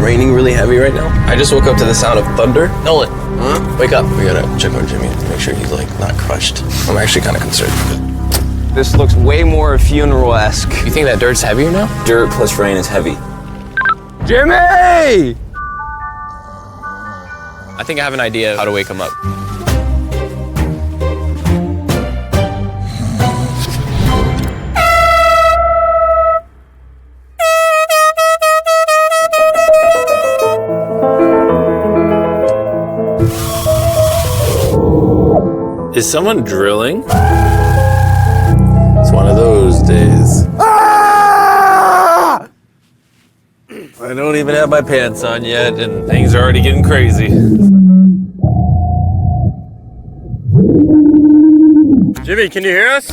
raining really heavy right now. I just woke up to the sound of thunder. Nolan, huh? Wake up. We gotta check on Jimmy to make sure he's like not crushed. I'm actually kind of concerned. This looks way more funeral-esque. You think that dirt's heavier now? Dirt plus rain is heavy. Jimmy! I think I have an idea of how to wake him up. Is someone drilling? It's one of those days. Ah! I don't even have my pants on yet, and things are already getting crazy. Jimmy, can you hear us?